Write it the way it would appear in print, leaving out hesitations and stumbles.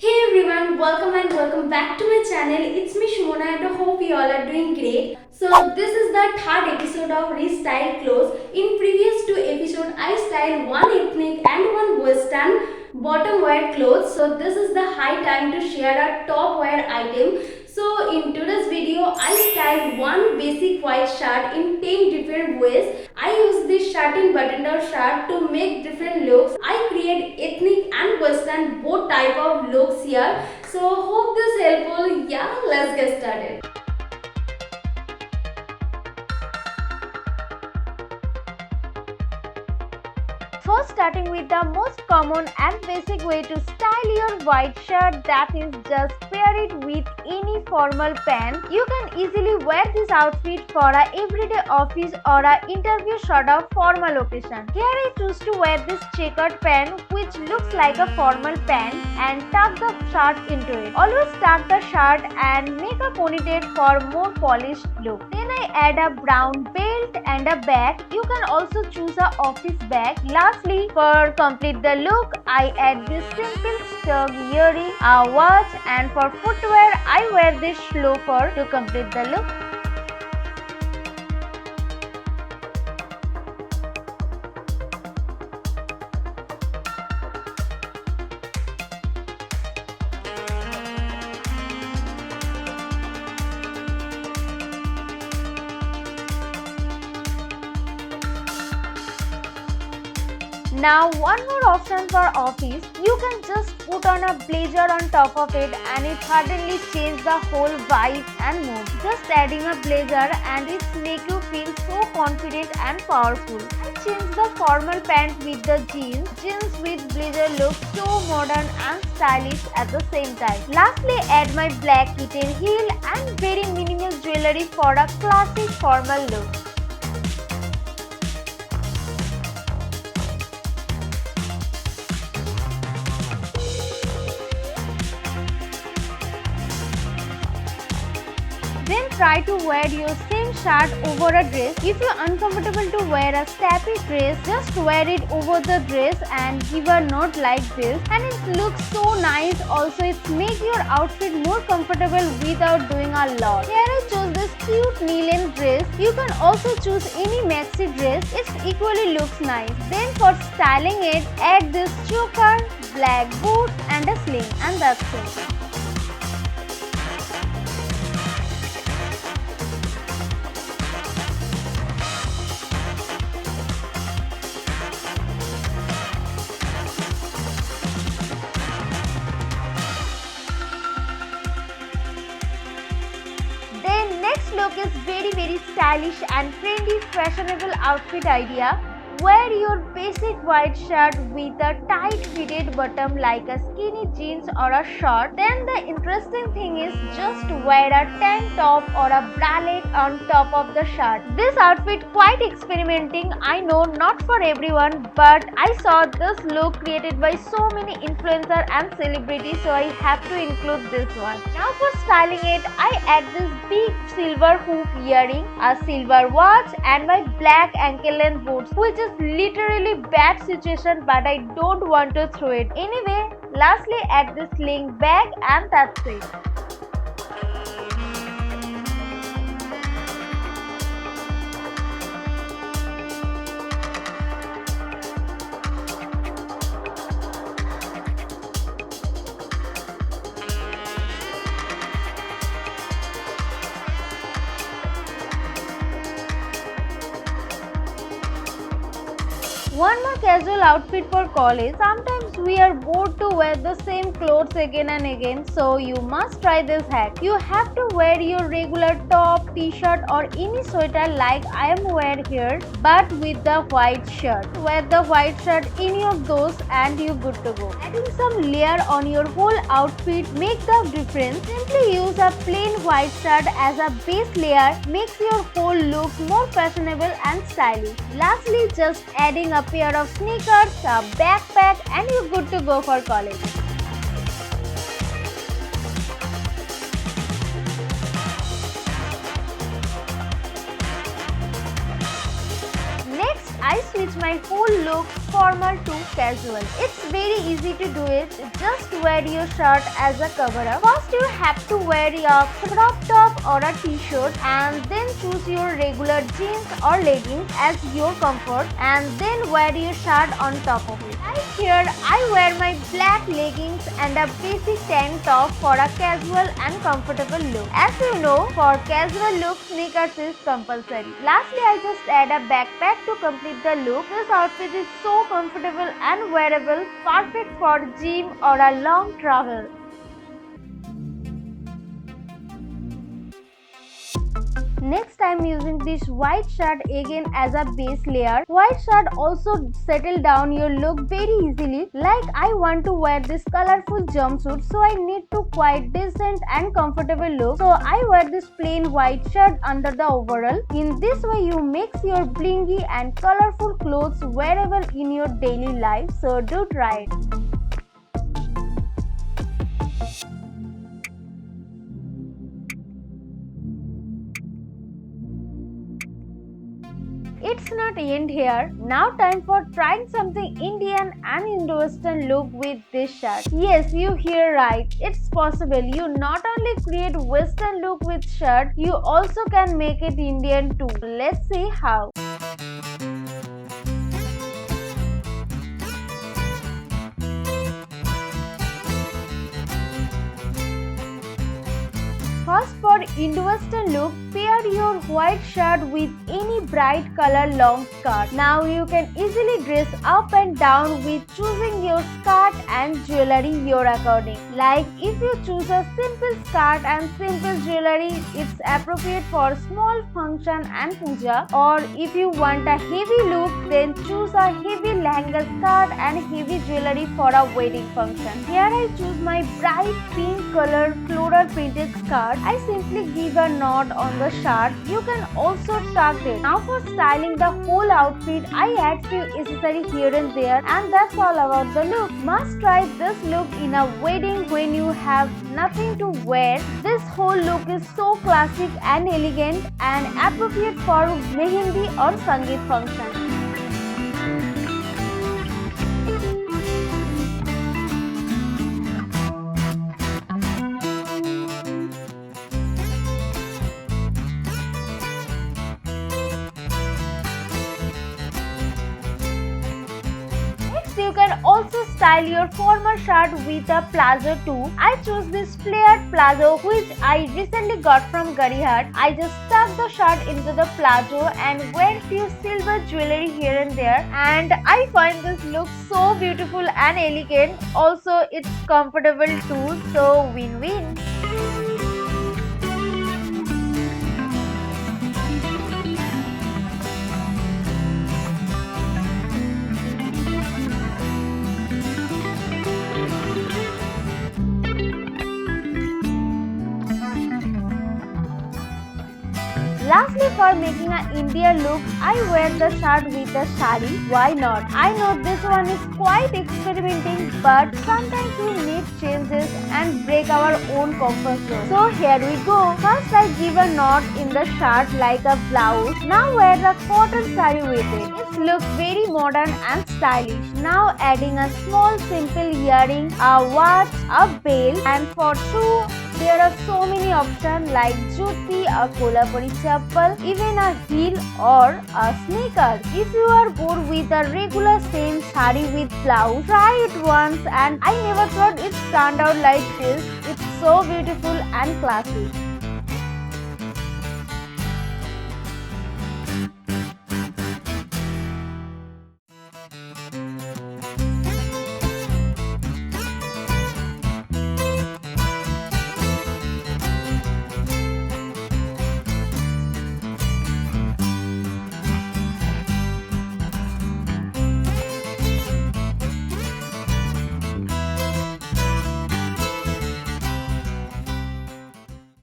Hey everyone, welcome back to my channel. It's me Sumana and I hope you all are doing great. So this is the third episode of Restyle Clothes. In previous two episodes, I styled one ethnic and one western bottom wear clothes. So this is the high time to share a top wear item. So in today's video, I styled one basic white shirt in 10 different ways. I use this shirt in button-down shirt to make different looks. I create ethnic and western both type of looks here. So hope this helpful. Yeah, let's get started. First, starting with the most common and basic way to style your white shirt, that is just pair it with any formal pant. You can easily wear this outfit for a everyday office or a interview sort of formal occasion. Here I choose to wear this checkered pant which looks like a formal pant and tuck the shirt into it. Always tuck the shirt and make a ponytail for more polished look. Then I add a brown belt and a bag. You can also choose a office bag. Lastly, for complete the look, I add this simple stud earring, a watch, and for footwear, I wear this loafer to complete the look. Now one more option for office, you can just put on a blazer on top of it and it suddenly changes the whole vibe and mood. Just adding a blazer and it make you feel so confident and powerful. I change the formal pant with the jeans. Jeans with blazer look so modern and stylish at the same time. Lastly, add my black kitten heel and very minimal jewelry for a classic formal look. Then try to wear your same shirt over a dress. If you're uncomfortable to wear a strappy dress, just wear it over the dress and give a knot like this. And it looks so nice. Also, it makes your outfit more comfortable without doing a lot. Here I chose this cute knee-length dress. You can also choose any maxi dress. It equally looks nice. Then for styling it, add this choker, black boot and a sling. And that's it. Next look is very stylish and trendy fashionable outfit idea. Wear your basic white shirt with a tight fitted bottom like a skinny jeans or a short. Then the interesting thing is just wear a tank top or a bralette on top of the shirt. This outfit quite experimenting, I know, not for everyone, but I saw this look created by so many influencers and celebrities, so I have to include this one. Now for styling it, I add this big silver hoop earring, a silver watch and my black ankle length boots, which is literally bad situation but I don't want to throw it. Anyway, lastly add this sling bag and that's it. One more casual outfit for college. Sometimes we are bored to wear the same clothes again and again, so you must try this hack. You have to wear your regular top, t-shirt or any sweater like I am wearing here, but with the white shirt. Wear the white shirt, any of those and you're good to go. Adding some layer on your whole outfit makes the difference. Simply use a plain white shirt as a base layer, makes your whole look more fashionable and stylish. Lastly, just adding a pair of sneakers, a backpack and you're good to go for college. Next, I switch my whole look formal to casual. It's very easy to do it. Just wear your shirt as a cover up. First you have to wear your crop top or a t-shirt and then choose your regular jeans or leggings as your comfort and then wear your shirt on top of it. Right here I wear my black leggings and a basic tank top for a casual and comfortable look. As you know, for casual look sneakers is compulsory. Lastly, I just add a backpack to complete the look. This outfit is so comfortable and wearable, perfect for gym or a long travel. Next I am using this white shirt again as a base layer. White shirt also settle down your look very easily. Like I want to wear this colorful jumpsuit, so I need to quite decent and comfortable look. So I wear this plain white shirt under the overall. In this way you mix your blingy and colorful clothes wearable in your daily life. So do try it. It's not end here. Now time for trying something Indian and Indo-Western look with this shirt. Yes, you hear right. It's possible. You not only create Western look with shirt, you also can make it Indian too. Let's see how. First, for Indo-Western look, pair your white shirt with any bright color long skirt. Now you can easily dress up and down with choosing your skirt and jewelry your according. Like if you choose a simple skirt and simple jewelry, it's appropriate for small function and puja. Or if you want a heavy look, then choose a heavy lehenga skirt and heavy jewelry for a wedding function. Here I choose my bright pink color floral printed skirt. I simply give a knot on the shirt. You can also tuck it. Now for styling the whole outfit, I add few accessories here and there, and that's all about the look. Must try this look in a wedding when you have nothing to wear. This whole look is so classic and elegant and appropriate for mehendi or sangeet function. You can also style your formal shirt with a plazo too. I choose this flared plazo which I recently got from Garihart. I just tuck the shirt into the plazo and wear few silver jewelry here and there, and I find this look so beautiful and elegant. Also it's comfortable too, so win-win. Lastly, for making an India look, I wear the shirt with a sari. Why not? I know this one is quite experimenting, but sometimes we need changes and break our own comfort zone. So here we go. First I give a knot in the shirt like a blouse. Now wear the cotton sari with it. It looks very modern and stylish. Now adding a small simple earring, a watch, a belt, and for shoe, there are so many options like jutti, a kolhapuri chappal, even a heel or a sneaker. If you are bored with a regular same sari with blouse, try it once, and I never thought it turned out like this. It's so beautiful and classy.